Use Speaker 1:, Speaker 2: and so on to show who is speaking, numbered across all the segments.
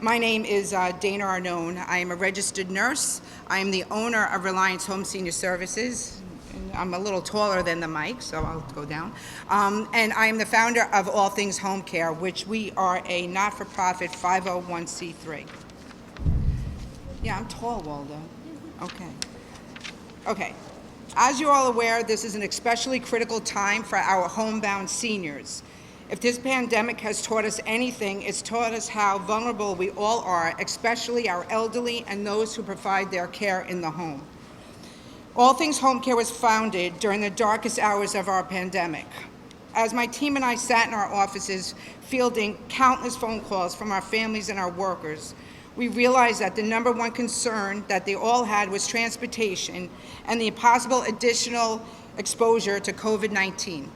Speaker 1: My name is Dana Arnone. I am a registered nurse. I am the owner of Reliance Home Senior Services. And I'm a little taller than the mic, so I'll go down. And I am the founder of All Things Home Care, which we are a not-for-profit 501c3. Yeah, I'm tall, Waldo. Okay. Okay. As you're all aware, this is an especially critical time for our homebound seniors. If this pandemic has taught us anything, it's taught us how vulnerable we all are, especially our elderly and those who provide their care in the home. All Things Home Care was founded during the darkest hours of our pandemic. As my team and I sat in our offices fielding countless phone calls from our families and our workers, we realized that the number one concern that they all had was transportation and the possible additional exposure to COVID-19.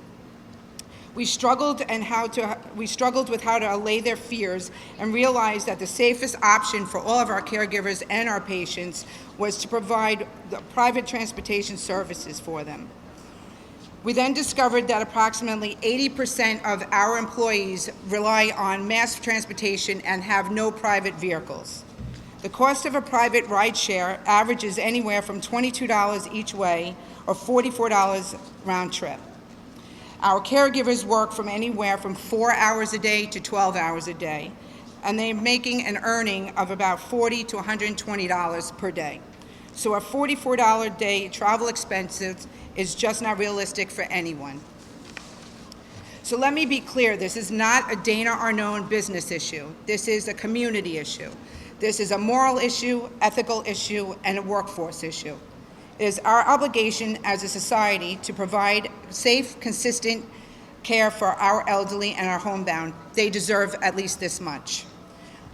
Speaker 1: We struggled with how to allay their fears and realized that the safest option for all of our caregivers and our patients was to provide the private transportation services for them. We then discovered that approximately 80% of our employees rely on mass transportation and have no private vehicles. The cost of a private rideshare averages anywhere from $22 each way or $44 round trip. Our caregivers work from anywhere from 4 hours a day to 12 hours a day, and they're making an earning of about $40 to $120 per day. So a $44 day travel expenses is just not realistic for anyone. So let me be clear, this is not a Dana Arnone business issue. This is a community issue. This is a moral issue, ethical issue, and a workforce issue. It is our obligation as a society to provide safe, consistent care for our elderly and our homebound. They deserve at least this much.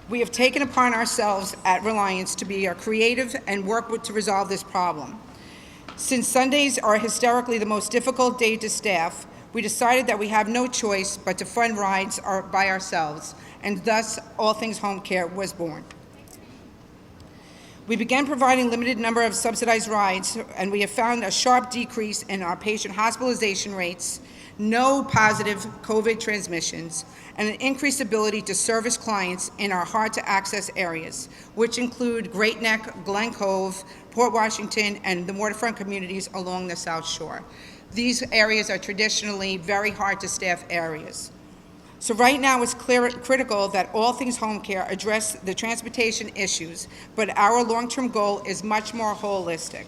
Speaker 1: We have taken upon ourselves at Reliance to be creative and work to resolve this problem. Since Sundays are historically the most difficult day to staff, we decided that we have no choice but to fund rides by ourselves, and thus All Things Home Care was born. We began providing limited number of subsidized rides, and we have found a sharp decrease in our patient hospitalization rates, no positive COVID transmissions, and an increased ability to service clients in our hard-to-access areas, which include Great Neck, Glen Cove, Port Washington, and the waterfront communities along the South Shore. These areas are traditionally very hard-to-staff areas. So right now it's critical that All Things Home Care address the transportation issues, but our long-term goal is much more holistic.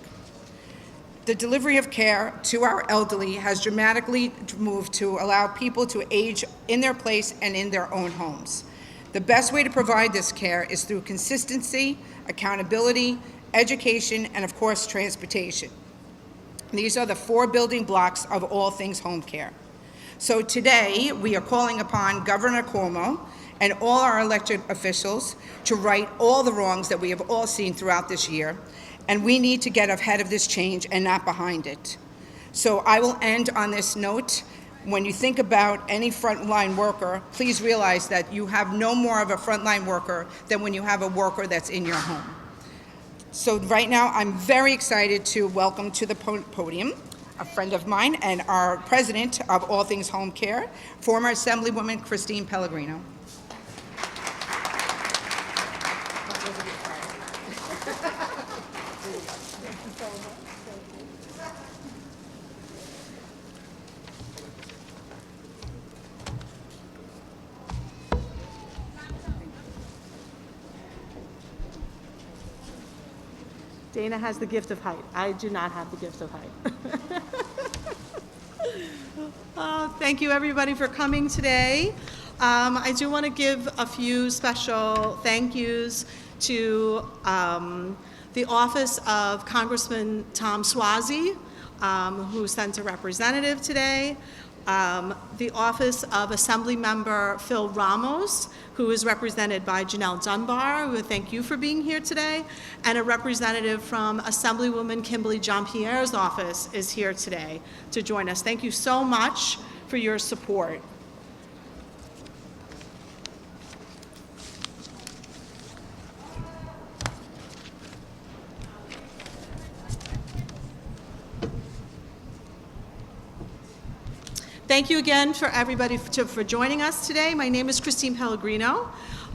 Speaker 1: The delivery of care to our elderly has dramatically moved to allow people to age in their place and in their own homes. The best way to provide this care is through consistency, accountability, education, and of course, transportation. These are the 4 building blocks of All Things Home Care. So today, we are calling upon Governor Cuomo and all our elected officials to right all the wrongs that we have all seen throughout this year, and we need to get ahead of this change and not behind it. So I will end on this note. When you think about any frontline worker, please realize that you have no more of a frontline worker than when you have a worker that's in your home. So right now, I'm very excited to welcome to the podium a friend of mine and our president of All Things Home Care, former Assemblywoman Christine Pellegrino.
Speaker 2: Dana has the gift of height. I do not have the gift of height. Thank you, everybody, for coming today. I do want to give a few special thank yous to the office of Congressman Tom Suozzi, who sent a representative today, the office of Assembly Member Phil Ramos, who is represented by Janelle Dunbar, who thank you for being here today, and a representative from Assemblywoman Kimberly Jean-Pierre's office is here today to join us. Thank you so much for your support. Thank you again for everybody for joining us today. My name is Christine Pellegrino.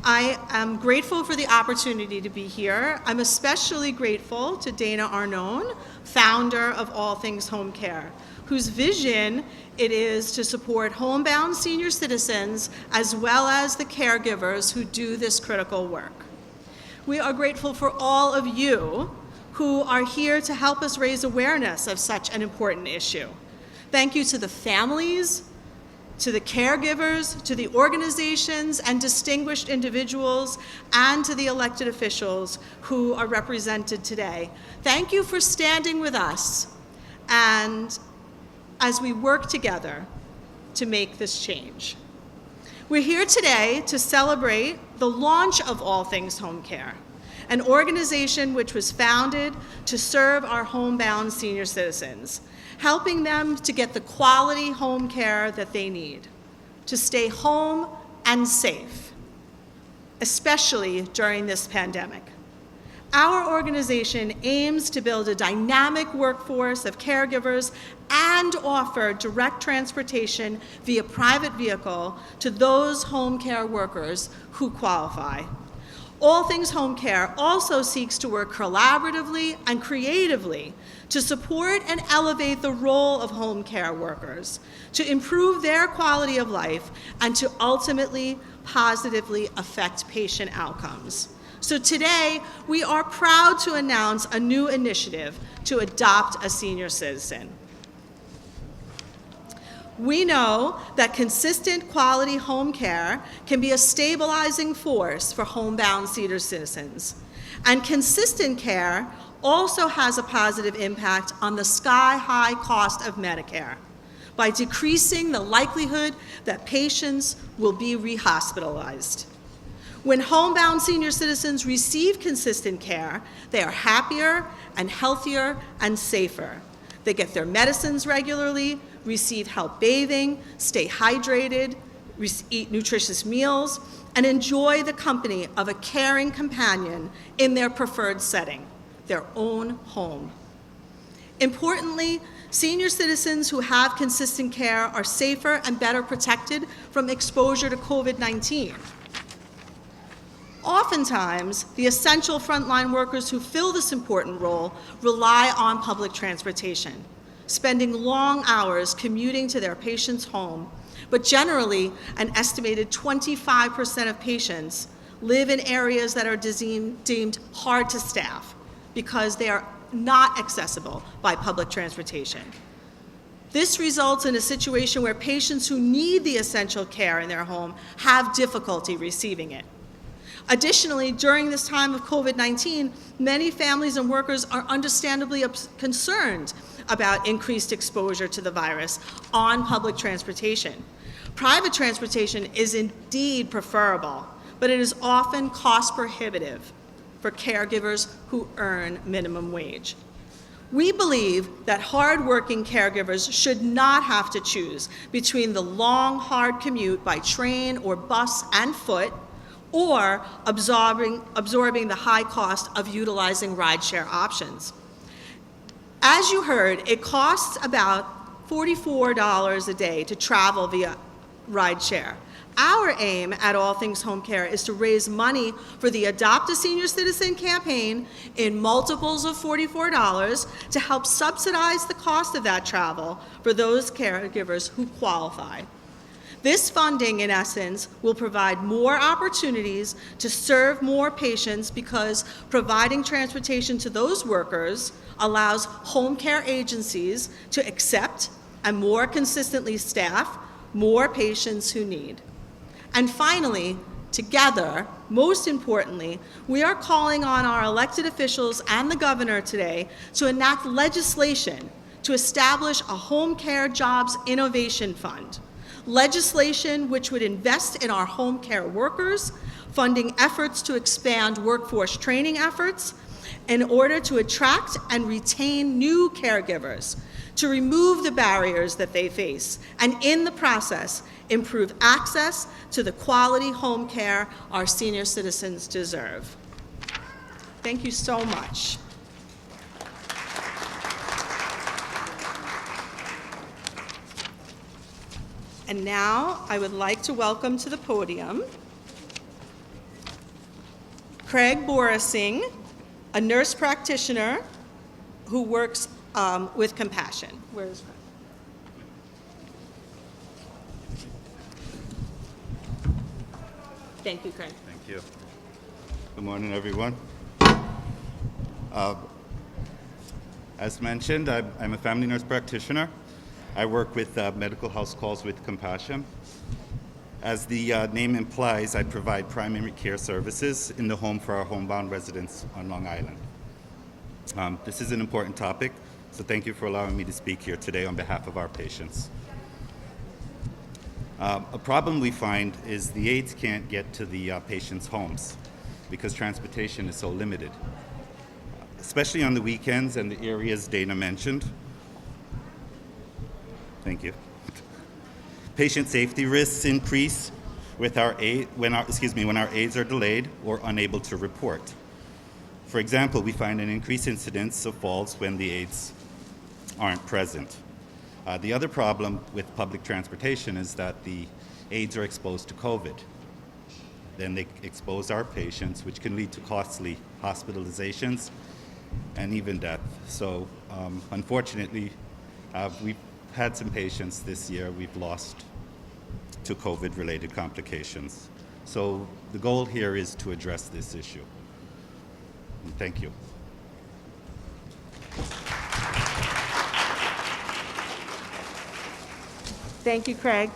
Speaker 2: I am grateful for the opportunity to be here. I'm especially grateful to Dana Arnone, founder of All Things Home Care, whose vision it is to support homebound senior citizens as well as the caregivers who do this critical work. We are grateful for all of you who are here to help us raise awareness of such an important issue. Thank you to the families, to the caregivers, to the organizations and distinguished individuals, and to the elected officials who are represented today. Thank you for standing with us and as we work together to make this change. We're here today to celebrate the launch of All Things Home Care, an organization which was founded to serve our homebound senior citizens, helping them to get the quality home care that they need, to stay home and safe, especially during this pandemic. Our organization aims to build a dynamic workforce of caregivers and offer direct transportation via private vehicle to those home care workers who qualify. All Things Home Care also seeks to work collaboratively and creatively to support and elevate the role of home care workers, to improve their quality of life, and to ultimately positively affect patient outcomes. So today, we are proud to announce a new initiative to adopt a senior citizen. We know that consistent quality home care can be a stabilizing force for homebound senior citizens. And consistent care also has a positive impact on the sky-high cost of Medicare by decreasing the likelihood that patients will be rehospitalized. When homebound senior citizens receive consistent care, they are happier and healthier and safer. They get their medicines regularly, receive help bathing, stay hydrated, eat nutritious meals, and enjoy the company of a caring companion in their preferred setting, their own home. Importantly, senior citizens who have consistent care are safer and better protected from exposure to COVID-19. Oftentimes, the essential frontline workers who fill this important role rely on public transportation, spending long hours commuting to their patient's home, but generally, an estimated 25% of patients live in areas that are deemed hard to staff because they are not accessible by public transportation. This results in a situation where patients who need the essential care in their home have difficulty receiving it. Additionally, during this time of COVID-19, many families and workers are understandably concerned about increased exposure to the virus on public transportation. Private transportation is indeed preferable, but it is often cost prohibitive for caregivers who earn minimum wage. We believe that hardworking caregivers should not have to choose between the long, hard commute by train or bus and foot, or absorbing the high cost of utilizing rideshare options. As you heard, it costs about $44 a day to travel via rideshare. Our aim at All Things Home Care is to raise money for the Adopt a Senior Citizen campaign in multiples of $44 to help subsidize the cost of that travel for those caregivers who qualify. This funding, in essence, will provide more opportunities to serve more patients because providing transportation to those workers allows home care agencies to accept and more consistently staff more patients who need. And finally, together, most importantly, we are calling on our elected officials and the governor today to enact legislation to establish a home care jobs innovation fund. Legislation which would invest in our home care workers, funding efforts to expand workforce training efforts in order to attract and retain new caregivers, to remove the barriers that they face, and in the process, improve access to the quality home care our senior citizens deserve. Thank you so much. And now I would like to welcome to the podium Craig Borising, a nurse practitioner who works with Compassion. Where is Craig? Thank you, Craig.
Speaker 3: Thank you. Good morning, everyone. As mentioned, I'm a family nurse practitioner. I work with medical house calls with Compassion. As the name implies, I provide primary care services in the home for our homebound residents on Long Island. This is an important topic, so thank you for allowing me to speak here today on behalf of our patients. A problem we find is the aides can't get to the patients' homes because transportation is so limited, especially on the weekends and the areas Dana mentioned. Thank you. Patient safety risks increase with when our aides are delayed or unable to report. For example, we find an increased incidence of falls when the aides aren't present. The other problem with public transportation is that the aides are exposed to COVID. Then they expose our patients, which can lead to costly hospitalizations and even death. So unfortunately, we've had some patients this year we've lost to COVID-related complications. So the goal here is to address this issue. And thank you.
Speaker 2: Thank you, Craig.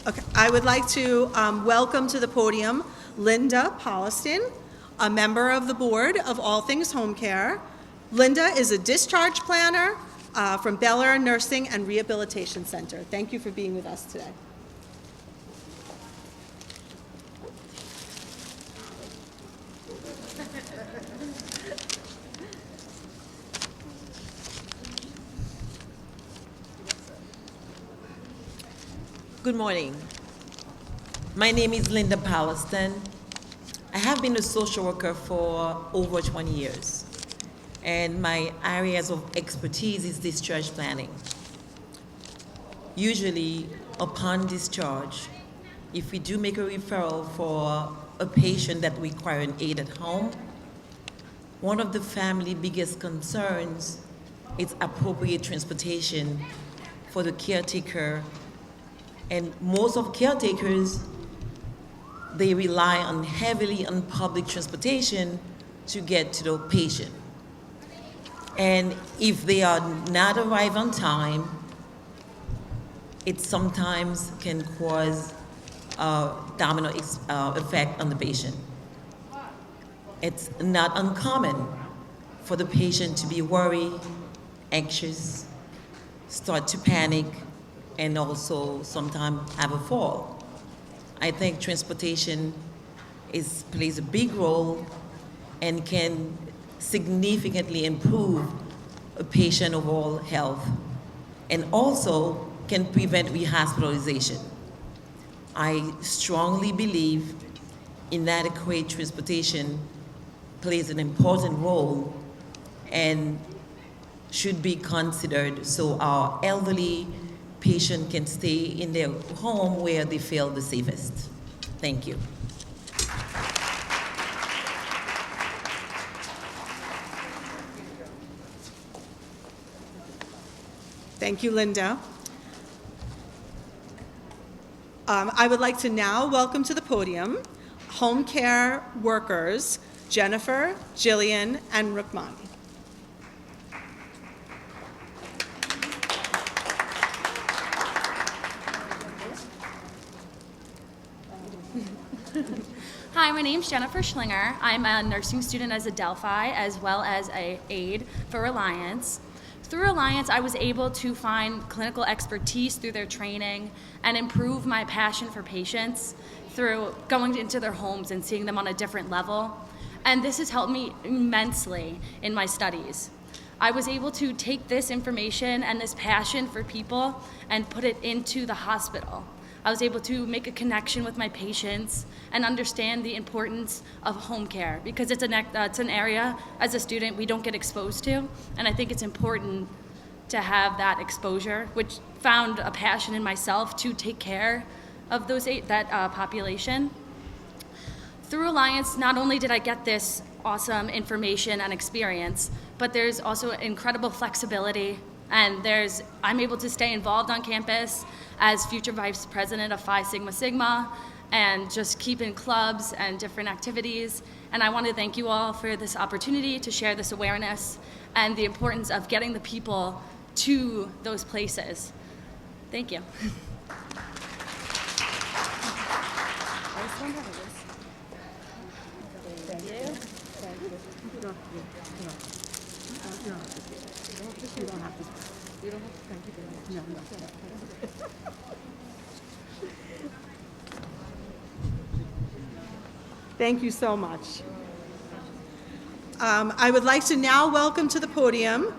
Speaker 2: Okay, I would like to welcome to the podium Linda Polliston, a member of the board of All Things Home Care. Linda is a discharge planner from Bel Air Nursing and Rehabilitation Center. Thank you for being with us today.
Speaker 4: Good morning. My name is Linda Polliston. I have been a social worker for over 20 years, and my areas of expertise is discharge planning. Usually, upon discharge, if we do make a referral for a patient that requires an aid at home, one of the family biggest concerns is appropriate transportation for the caretaker. And most of caretakers, they rely heavily on public transportation to get to the patient. And if they are not arrive on time, it sometimes can cause a domino effect on the patient. It's not uncommon for the patient to be worried, anxious, start to panic, and also sometimes have a fall. I think transportation plays a big role and can significantly improve a patient overall health and also can prevent rehospitalization. I strongly believe inadequate transportation plays an important role and should be considered so our elderly patient can stay in their home where they feel the safest. Thank you.
Speaker 2: Thank you, Linda. I would like to now welcome to the podium home care workers Jennifer, Jillian, and Rukmani.
Speaker 5: Hi, my name's Jennifer Schlinger. I'm a nursing student as a Delphi as well as an aide for Reliance. Through Reliance, I was able to find clinical expertise through their training and improve my passion for patients through going into their homes and seeing them on a different level. And this has helped me immensely in my studies. I was able to take this information and this passion for people and put it into the hospital. I was able to make a connection with my patients and understand the importance of home care because it's an area as a student we don't get exposed to, and I think it's important to have that exposure, which found a passion in myself to take care of that population. Through Alliance, not only did I get this awesome information and experience, but there's also incredible flexibility, and I'm able to stay involved on campus as future vice president of Phi Sigma Sigma, and just keep in clubs and different activities. And I want to thank you all for this opportunity to share this awareness and the importance of getting the people to those places. Thank you.
Speaker 2: Thank you so much. I would like to now welcome to the podium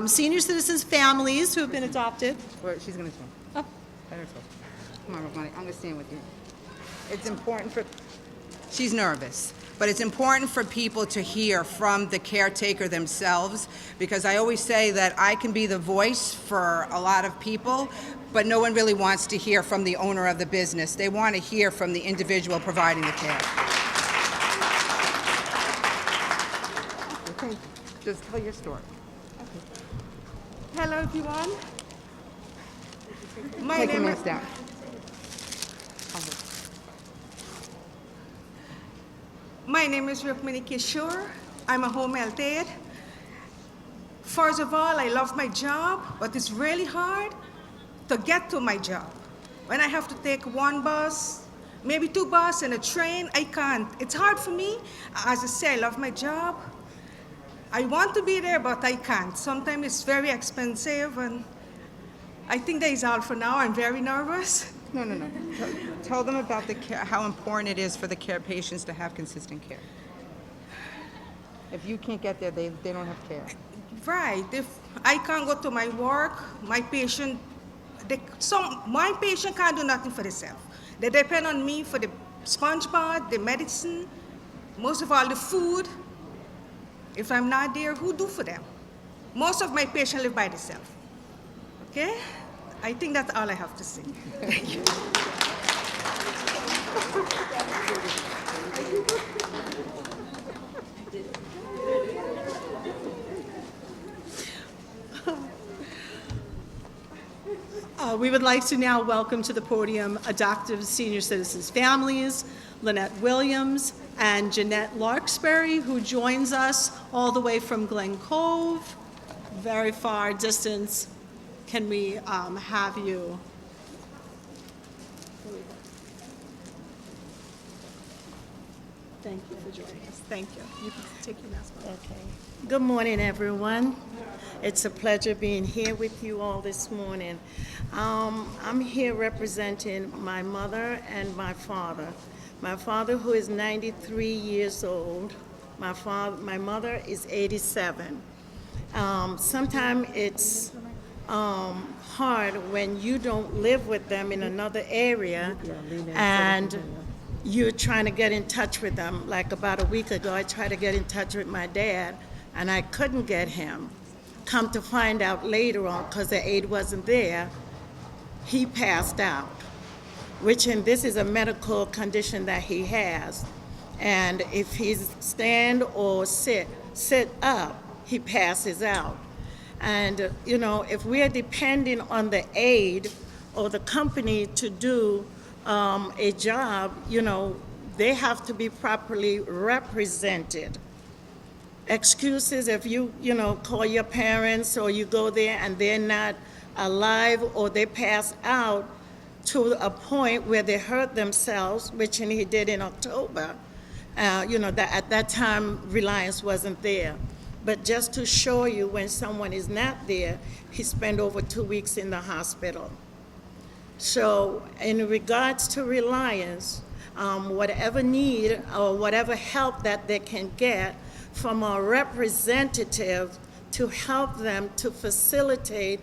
Speaker 2: senior citizens' families who have been adopted.
Speaker 1: Or she's going to talk.
Speaker 2: Oh.
Speaker 1: Let her talk. Come on, Ravani, I'm going to stand with you. It's important for, she's nervous, but it's important for people to hear from the caretaker themselves, because I always say that I can be the voice for a lot of people, but no one really wants to hear from the owner of the business. They want to hear from the individual providing the care. Okay, just tell your story.
Speaker 6: Hello, everyone.
Speaker 1: Take your mask down.
Speaker 6: My name is Rukmini Kishore. I'm a home health aide. First of all, I love my job, but it's really hard to get to my job. When I have to take one bus, maybe two buses and a train, I can't. It's hard for me. As I say, I love my job. I want to be there, but I can't. Sometimes it's very expensive, and I think that is all for now. I'm very nervous.
Speaker 1: No. Tell them about the care, how important it is for the care patients to have consistent care. If you can't get there, they don't have care.
Speaker 6: Right. If I can't go to my work, my patient can't do nothing for themselves. They depend on me for the sponge bath, the medicine, most of all the food. If I'm not there, who do for them? Most of my patients live by themselves. Okay? I think that's all I have to say. Thank you.
Speaker 2: We would like to now welcome to the podium adoptive senior citizens families, Lynette Williams and Jeanette Larkspur, who joins us all the way from Glen Cove, very far distance. Can we have you? Thank you for joining us. Thank you. You can take your mask off.
Speaker 7: Okay. Good morning, everyone. It's a pleasure being here with you all this morning. I'm here representing my mother and my father. My father, who is 93 years old. My mother is 87. Sometimes it's hard when you don't live with them in another area and you're trying to get in touch with them. Like about a week ago, I tried to get in touch with my dad and I couldn't get him. Come to find out later on, because the aide wasn't there, he passed out, and this is a medical condition that he has. And if he stand or sit up, he passes out. And, if we are depending on the aide or the company to do a job, they have to be properly represented. Excuses if you call your parents or you go there and they're not alive or they pass out to a point where they hurt themselves, which he did in October. That at that time Reliance wasn't there. But just to show you, when someone is not there, he spent over 2 weeks in the hospital. So in regards to Reliance, whatever need or whatever help that they can get from a representative to help them to facilitate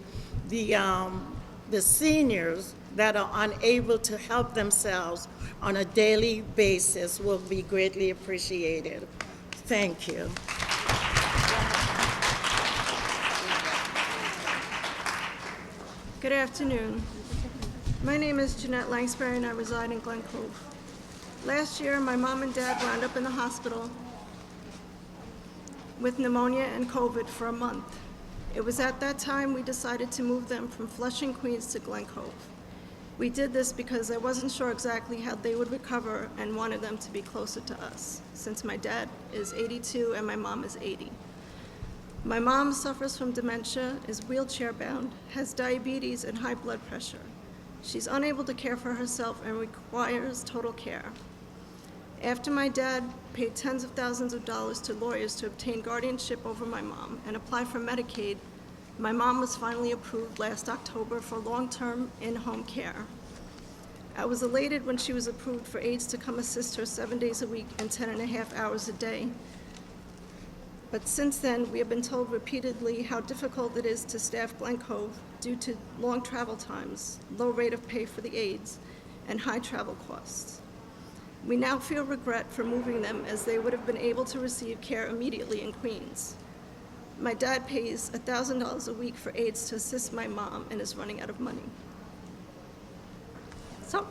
Speaker 7: the seniors that are unable to help themselves on a daily basis will be greatly appreciated. Thank you.
Speaker 6: Good afternoon. My name is Jeanette Larkspur, and I reside in Glen Cove. Last year, my mom and dad wound up in the hospital with pneumonia and COVID for a month. It was at that time we decided to move them from Flushing, Queens to Glen Cove. We did this because I wasn't sure exactly how they would recover and wanted them to be closer to us, since my dad is 82 and my mom is 80. My mom suffers from dementia, is wheelchair-bound, has diabetes and high blood pressure. She's unable to care for herself and requires total care. After my dad paid tens of thousands of dollars to lawyers to obtain guardianship over my mom and apply for Medicaid, my mom was finally approved last October for long-term in-home care. I was elated when she was approved for aides to come assist her 7 days a week and 10.5 hours a day. But since then, we have been told repeatedly how difficult it is to staff Glen Cove due to long travel times, low rate of pay for the aides, and high travel costs. We now feel regret for moving them, as they would have been able to receive care immediately in Queens. My dad pays $1,000 a week for aides to assist my mom and is running out of money. So,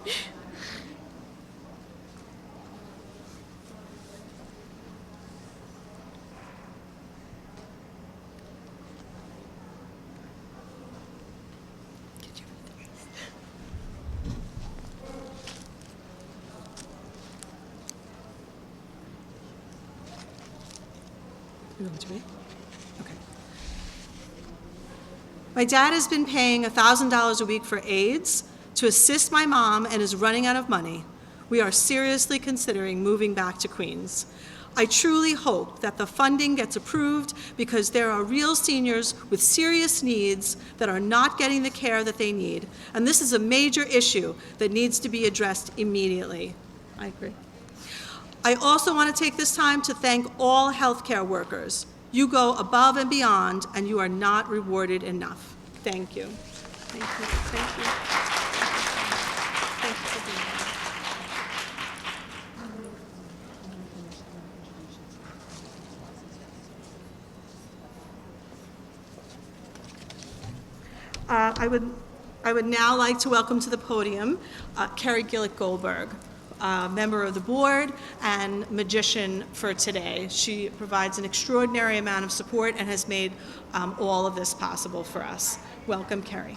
Speaker 2: You want me to read? Okay. My dad has been paying $1,000 a week for aides to assist my mom and is running out of money. We are seriously considering moving back to Queens. I truly hope that the funding gets approved, because there are real seniors with serious needs that are not getting the care that they need. And this is a major issue that needs to be addressed immediately. I agree. I also want to take this time to thank all healthcare workers. You go above and beyond, and you are not rewarded enough. Thank you. Thank you. Thank you. Thank you for being here. I would now like to welcome to the podium Carrie Gillick Goldberg, member of the board and magician for today. She provides an extraordinary amount of support and has made all of this possible for us. Welcome, Carrie.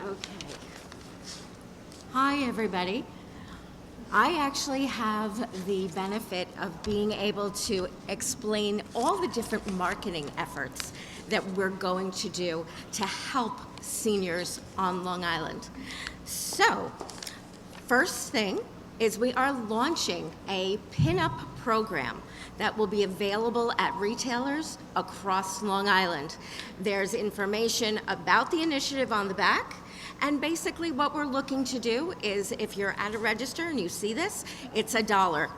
Speaker 8: Okay. Hi, everybody. I actually have the benefit of being able to explain all the different marketing efforts that we're going to do to help seniors on Long Island. So, first thing is we are launching a pinup program that will be available at retailers across Long Island. There's information about the initiative on the back, and basically what we're looking to do is, if you're at a register and you see this, it's $1.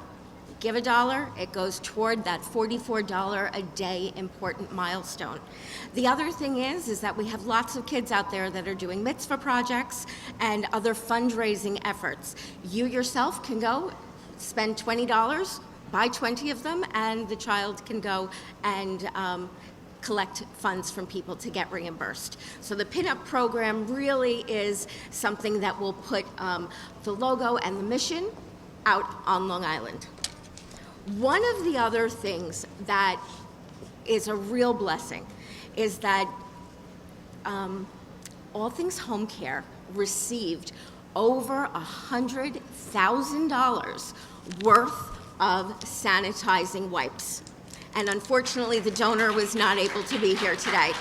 Speaker 8: Give $1, it goes toward that $44 a day important milestone. The other thing is that we have lots of kids out there that are doing mitzvah projects and other fundraising efforts. You yourself can go spend $20, buy 20 of them, and the child can go and collect funds from people to get reimbursed. So the pinup program really is something that will put the logo and the mission out on Long Island. One of the other things that is a real blessing is that All Things Home Care received over $100,000 worth of sanitizing wipes. And unfortunately, the donor was not able to be here today.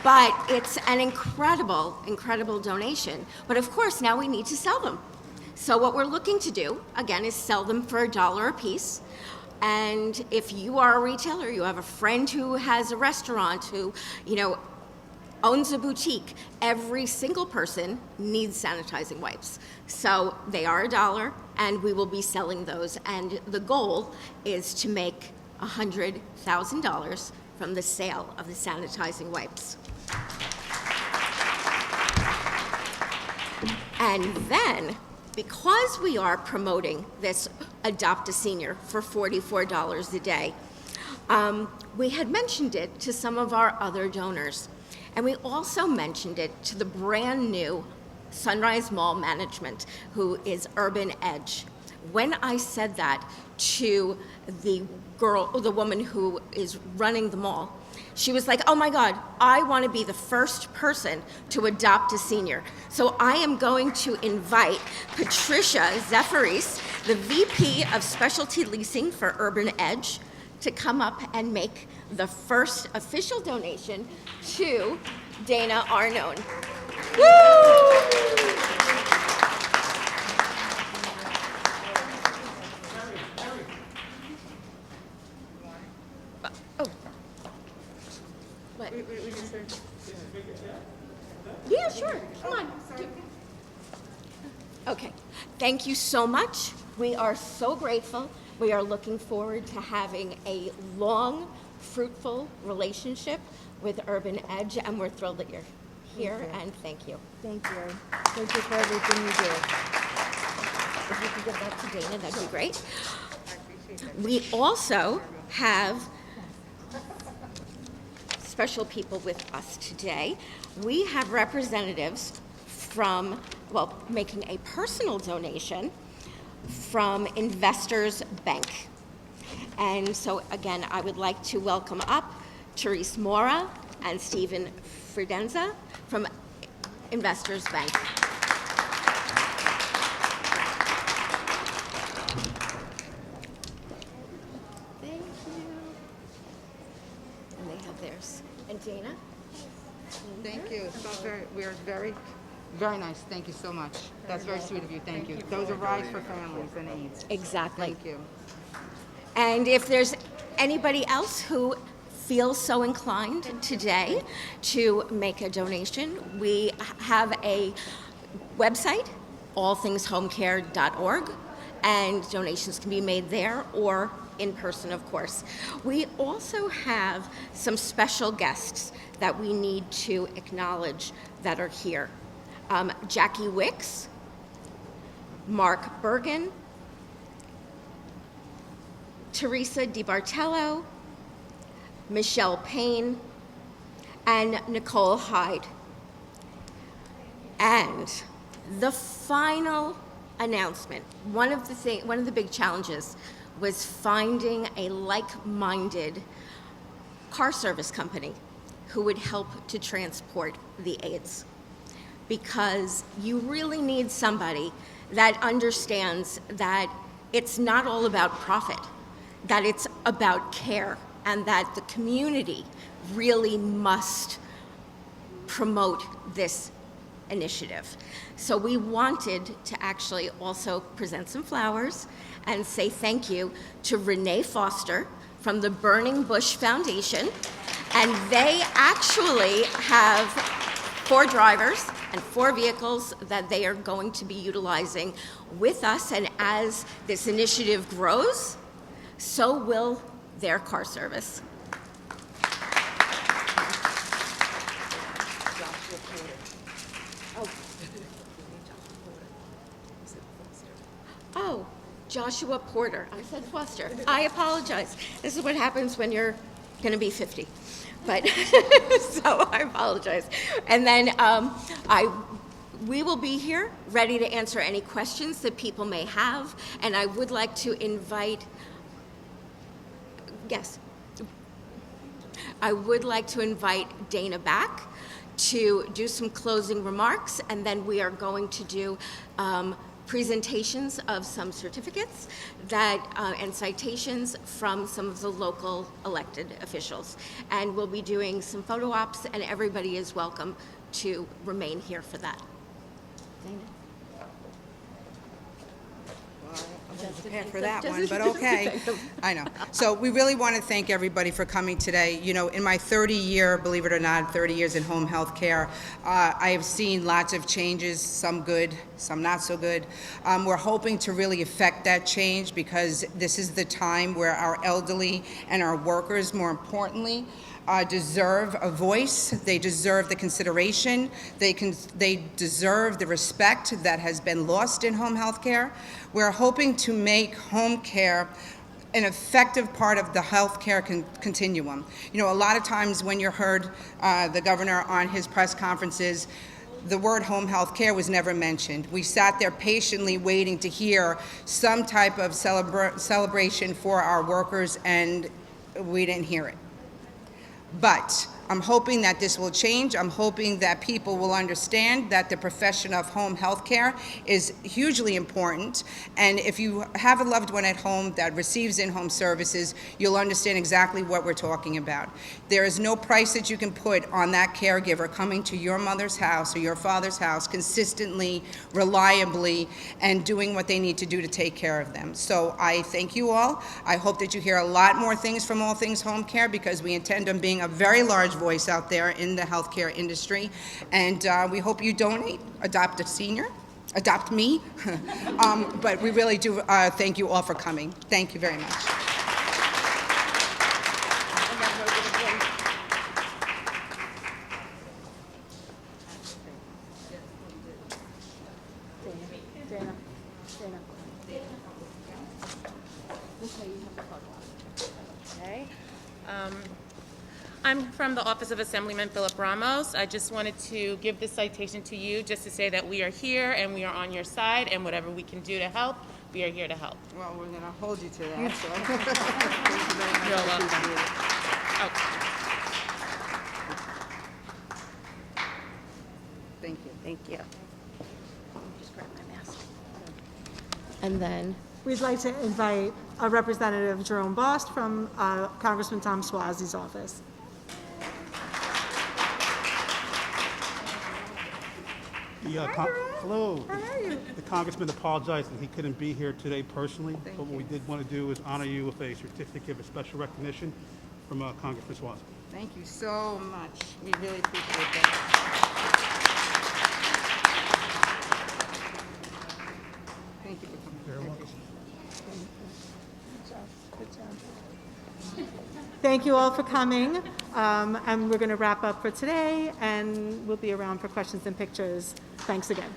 Speaker 8: But it's an incredible, incredible donation. But of course, now we need to sell them. So what we're looking to do, again, is sell them for $1 a piece. And if you are a retailer, you have a friend who has a restaurant, who, owns a boutique, every single person needs sanitizing wipes. So they are $1, and we will be selling those. And the goal is to make $100,000 from the sale of the sanitizing wipes. And then, because we are promoting this Adopt a Senior for $44 a day, we had mentioned it to some of our other donors. And we also mentioned it to the brand new Sunrise Mall management, who is Urban Edge. When I said that to the woman who is running the mall, she was like, oh my God, I want to be the first person to adopt a senior. So I am going to invite Patricia Zephyris, the VP of Specialty Leasing for Urban Edge, to come up and make the first official donation to Dana Arnone. Woo! Oh. What? Yeah, sure. Come on. Okay. Thank you so much. We are so grateful. We are looking forward to having a long, fruitful relationship with Urban Edge, and we're thrilled that you're here, and thank you.
Speaker 7: Thank you. Thank you for everything you do.
Speaker 8: If you could give that to Dana, that'd be great. We also have special people with us today. We have representatives from, well, making a personal donation from Investors Bank. And so again, I would like to welcome up Therese Mora and Stephen Fredenza from Investors Bank. Thank you. And they have theirs. And Dana?
Speaker 1: Thank you. We are very nice. Thank you so much. That's very sweet of you. Thank you. Those are rides for families and aides.
Speaker 8: Exactly.
Speaker 1: Thank you.
Speaker 8: And if there's anybody else who feels so inclined today to make a donation, we have a website, allthingshomecare.org, and donations can be made there or in person, of course. We also have some special guests that we need to acknowledge that are here. Jackie Wicks, Mark Bergen, Teresa DiBartello, Michelle Payne, and Nicole Hyde. And the final announcement, one of the big challenges was finding a like-minded car service company who would help to transport the aides. Because you really need somebody that understands that it's not all about profit, that it's about care, and that the community really must promote this initiative. So we wanted to actually also present some flowers and say thank you to Renee Foster from the Burning Bush Foundation. And they actually have 4 drivers and 4 vehicles that they are going to be utilizing with us. And as this initiative grows, so will their car service. Oh, Joshua Porter. I said Foster. I apologize. This is what happens when you're going to be 50. But so I apologize. And then we will be here ready to answer any questions that people may have. And I would like to invite, yes, I would like to invite Dana back to do some closing remarks, and then we are going to do presentations of some certificates that and citations from some of the local elected officials. And we'll be doing some photo ops, and everybody is welcome to remain here for that. Dana?
Speaker 1: I wasn't prepared for that one, but okay. I know. So we really want to thank everybody for coming today. You know, in my 30-year, believe it or not, 30 years in home health care, I have seen lots of changes, some good, some not so good. We're hoping to really affect that change because this is the time where our elderly and our workers, more importantly, deserve a voice. They deserve the consideration. They deserve the respect that has been lost in home health care. We're hoping to make home care an effective part of the healthcare continuum. You know, a lot of times when you heard the governor on his press conferences, the word home health care was never mentioned. We sat there patiently waiting to hear some type of celebration for our workers, and we didn't hear it. But I'm hoping that this will change. I'm hoping that people will understand that the profession of home health care is hugely important. And if you have a loved one at home that receives in-home services, you'll understand exactly what we're talking about. There is no price that you can put on that caregiver coming to your mother's house or your father's house consistently, reliably, and doing what they need to do to take care of them. So I thank you all. I hope that you hear a lot more things from All Things Home Care, because we intend on being a very large voice out there in the healthcare industry, and we hope you donate, adopt a senior, adopt me, but we really do thank you all for coming. Thank you very much.
Speaker 9: Okay. I'm from the Office of Assemblyman Philip Ramos. I just wanted to give this citation to you just to say that we are here and we are on your side, and whatever we can do to help, we are here to help.
Speaker 1: Well, we're going to hold you to that. So. Thank you very much.
Speaker 9: You're welcome.
Speaker 1: Appreciate it. Thank you.
Speaker 8: Thank you. Just grab my mask. And then,
Speaker 2: We'd like to invite a Representative Jerome Bost from Congressman Tom Suozzi's office.
Speaker 10: Hello. The Congressman apologized that he couldn't be here today personally, but what we did want to do is honor you with a certificate of special recognition from Congressman Suozzi.
Speaker 1: Thank you so much. We really appreciate that. Thank you for coming.
Speaker 10: You're welcome.
Speaker 2: Thank you all for coming, and we're going to wrap up for today, and we'll be around for questions and pictures. Thanks again.